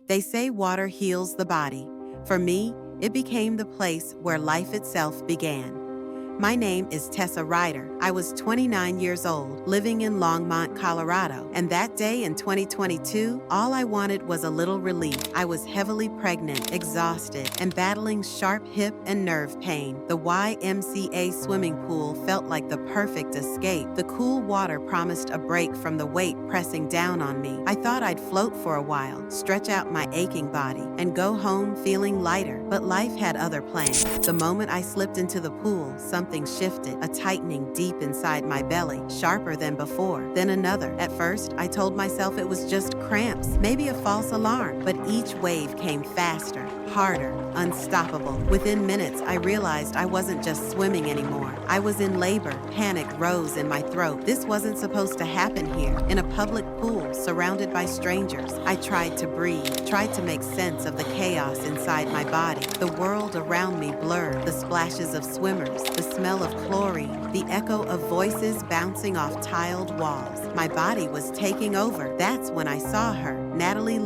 They say water heals the body. For me, it became the place where life itself began. My name is Tessa Rider. I was 29 years old, living in Longmont, Colorado. And that day in 2022, all I wanted was a little relief. I was heavily pregnant, exhausted, and battling sharp hip and nerve pain. The YMCA swimming pool felt like the perfect escape. The cool water promised a break from the weight pressing down on me. I thought I'd float for a while, stretch out my aching body, and go home feeling lighter. But life had other plans. The moment I slipped into the pool, something shifted, a tightening deep inside my belly, sharper than before. Then another. At first, I told myself it was just cramps, maybe a false alarm, but each wave came faster, harder, unstoppable. Within minutes, I realized I wasn't just swimming anymore. I was in labor. Panic rose in my throat. This wasn't supposed to happen here, in a public pool, surrounded by strangers. I tried to breathe, tried to make sense of the chaos inside my body. The world around me blurred, the splashes of swimmers, the smell of chlorine, the echo of voices bouncing off tiled walls. My body was taking over. That's when I saw her, Natalie,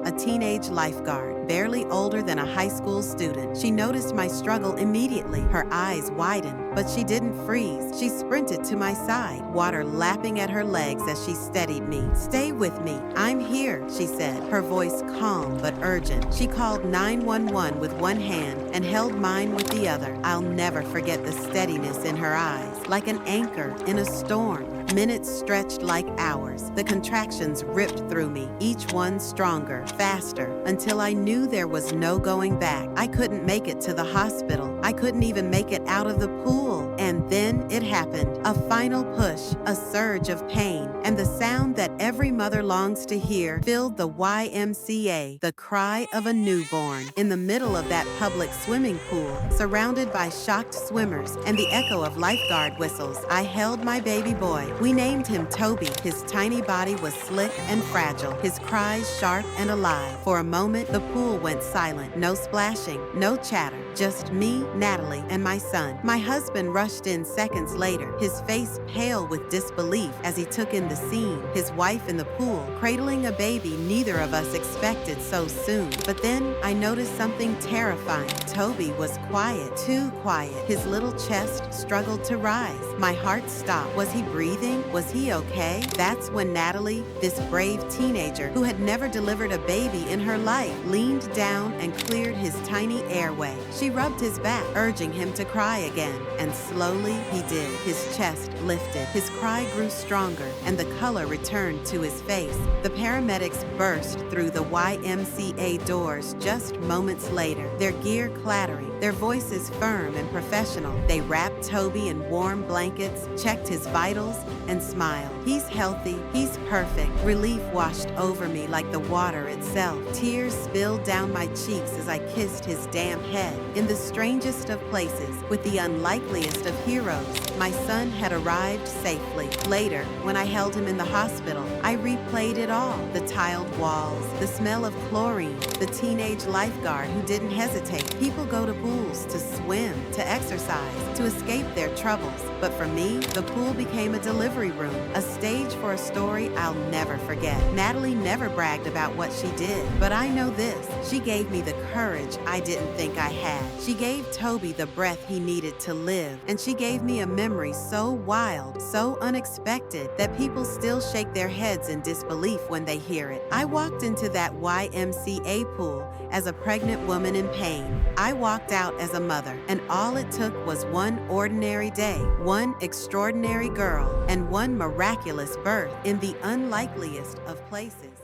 a teenage lifeguard, barely older than a high school student. She noticed my struggle immediately. Her eyes widened, but she didn't freeze. She sprinted to my side, water lapping at her legs as she steadied me. "Stay with me. I'm here," she said, her voice calm but urgent. She called 911 with one hand and held mine with the other. I'll never forget the steadiness in her eyes, like an anchor in a storm. Minutes stretched like hours. The contractions ripped through me, each one stronger, faster, until I knew there was no going back. I couldn't make it to the hospital. I couldn't even make it out of the pool. And then it happened. A final push, a surge of pain, and the sound that every mother longs to hear filled the YMCA, the cry of a newborn. In the middle of that public swimming pool, surrounded by shocked swimmers and the echo of lifeguard whistles, I held my baby boy. We named him Toby. His tiny body was slick and fragile, his cries sharp and alive. For a moment, the pool went silent. No splashing, no chatter, just me, Natalie, and my son. My husband rushed in seconds later, his face pale with disbelief as he took in the scene, his wife in the pool, cradling a baby neither of us expected so soon. But then I noticed something terrifying. Toby was quiet, too quiet. His little chest struggled to rise. My heart stopped. Was he breathing? Was he okay? That's when Natalie, this brave teenager who had never delivered a baby in her life, leaned down and cleared his tiny airway. She rubbed his back, urging him to cry again, and slowly he did. His chest lifted, his cry grew stronger, and the color returned to his face. The paramedics burst through the YMCA doors just moments later, their gear clattering, their voices firm and professional. They wrapped Toby in warm blankets, checked his vitals, and smiled. He's healthy, he's perfect. Relief washed over me like the water itself. Tears spilled down my cheeks as I kissed his damp head. In the strangest of places, with the unlikeliest of heroes, my son had arrived safely. Later, when I held him in the hospital, I replayed it all. The tiled walls, the smell of chlorine, the teenage lifeguard who didn't hesitate. People go to pools to swim, to exercise, to escape their troubles. But for me, the pool became a delivery room, a stage for a story I'll never forget. Natalie never bragged about what she did, but I know this. She gave me the courage I didn't think I had. She gave Toby the breath he needed to live, and she gave me a memory so wild, so unexpected, that people still shake their heads in disbelief when they hear it. I walked into that YMCA pool as a pregnant woman in pain. I walked out as a mother, and all it took was one ordinary day, one extraordinary girl, and one miraculous birth in the unlikeliest of places.